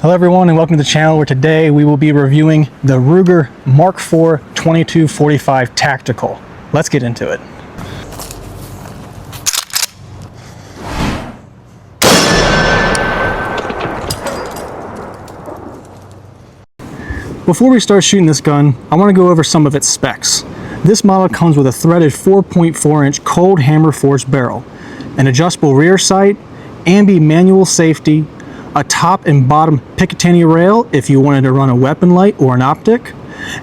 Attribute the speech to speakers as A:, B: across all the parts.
A: Hello everyone and welcome to the channel, where today we will be reviewing the Ruger Mark IV 2245 Tactical. Let's get into it. Before we start shooting this gun, I want to go over some of its specs. This model comes with a threaded 4.4 inch cold hammer forged barrel, an adjustable rear sight, ambi manual safety, a top and bottom Picatinny rail if you wanted to run a weapon light or an optic,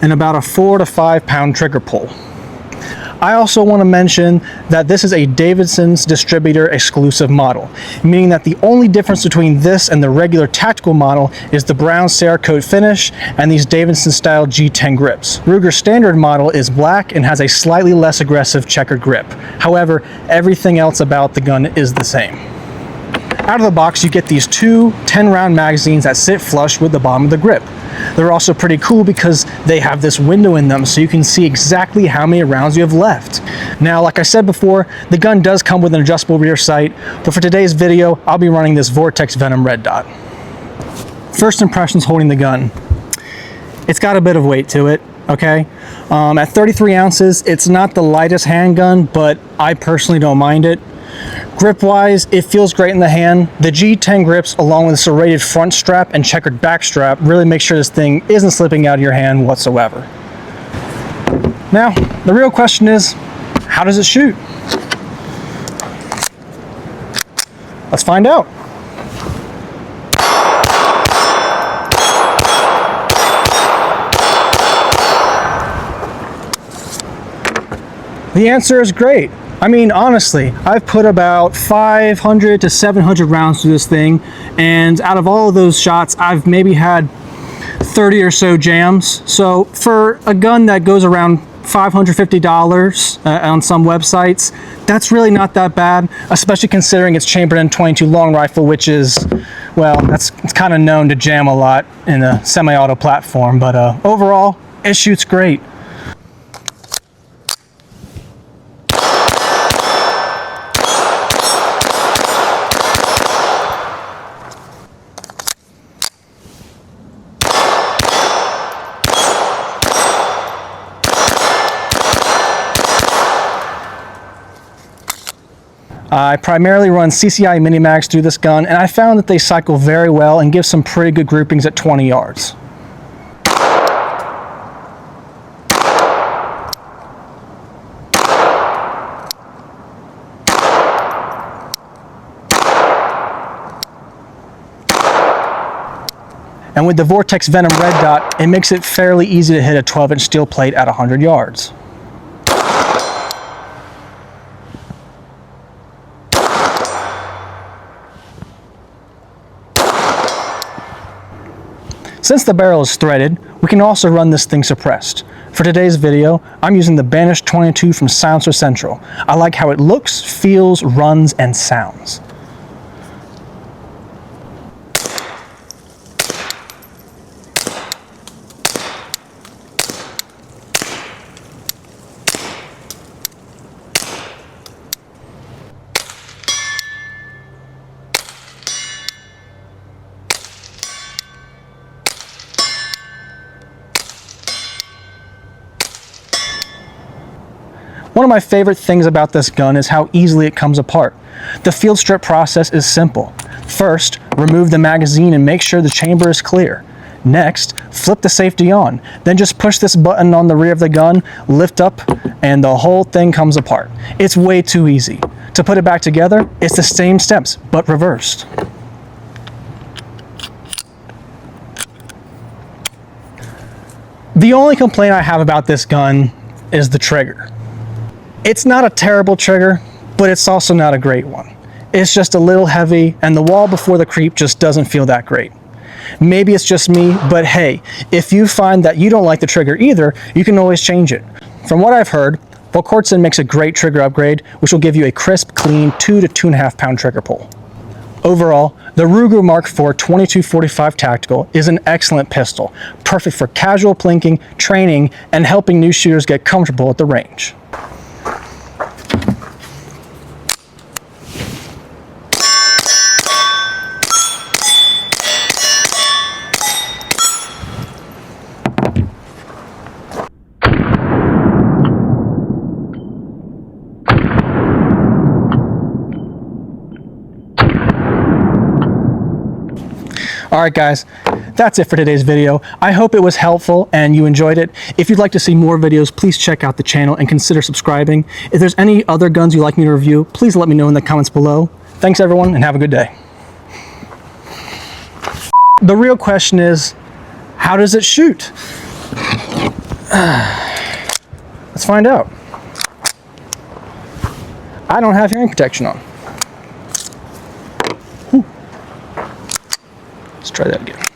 A: and about a 4 to 5 pound trigger pull. I also want to mention that this is a Davidson's distributor exclusive model, meaning that the only difference between this and the regular tactical model is the brown Cerakote finish and these Davidson style G10 grips. Ruger's standard model is black and has a slightly less aggressive checkered grip. However, everything else about the gun is the same. Out of the box, you get these two 10-round magazines that sit flush with the bottom of the grip. They're also pretty cool because they have this window in them so you can see exactly how many rounds you have left. Now, like I said before, the gun does come with an adjustable rear sight, but for today's video, I'll be running this Vortex Venom Red Dot. First impressions holding the gun. It's got a bit of weight to it, okay? At 33 ounces, it's not the lightest handgun, but I personally don't mind it. Grip wise, it feels great in the hand. The G10 grips, along with the serrated front strap and checkered back strap, really make sure this thing isn't slipping out of your hand whatsoever. Now, the real question is, how does it shoot? Let's find out. The answer is great. I mean, honestly, I've put about 500 to 700 rounds through this thing, and out of all of those shots, I've maybe had 30 or so jams. So for a gun that goes around $550 on some websites, that's really not that bad, especially considering it's chambered in .22 long rifle, which is, well, it's kind of known to jam a lot in a semi-auto platform, but overall, it shoots great. I primarily run CCI mini-mags through this gun, and I found that they cycle very well and give some pretty good groupings at 20 yards. And with the Vortex Venom Red Dot, it makes it fairly easy to hit a 12-inch steel plate at 100 yards. Since the barrel is threaded, we can also run this thing suppressed. For today's video, I'm using the Banish 22 from Silencer Central. I like how it looks, feels, runs, and sounds. One of my favorite things about this gun is how easily it comes apart. The field strip process is simple. First, remove the magazine and make sure the chamber is clear. Next, flip the safety on. Then just push this button on the rear of the gun, lift up, and the whole thing comes apart. It's way too easy. To put it back together, it's the same steps, but reversed. The only complaint I have about this gun is the trigger. It's not a terrible trigger, but it's also not a great one. It's just a little heavy, and the wall before the creep just doesn't feel that great. Maybe it's just me, but hey, if you find that you don't like the trigger either, you can always change it. From what I've heard, Volquartsen makes a great trigger upgrade, which will give you a crisp, clean 2 to 2.5 pound trigger pull. Overall, the Ruger Mark IV 2245 Tactical is an excellent pistol, perfect for casual plinking, training, and helping new shooters get comfortable at the range. All right, guys, that's it for today's video. I hope it was helpful and you enjoyed it. If you'd like to see more videos, please check out the channel and consider subscribing. If there's any other guns you'd like me to review, please let me know in the comments below. Thanks, everyone, and have a good day. The real question is, how does it shoot? Let's find out. I don't have hearing protection on. Let's try that again.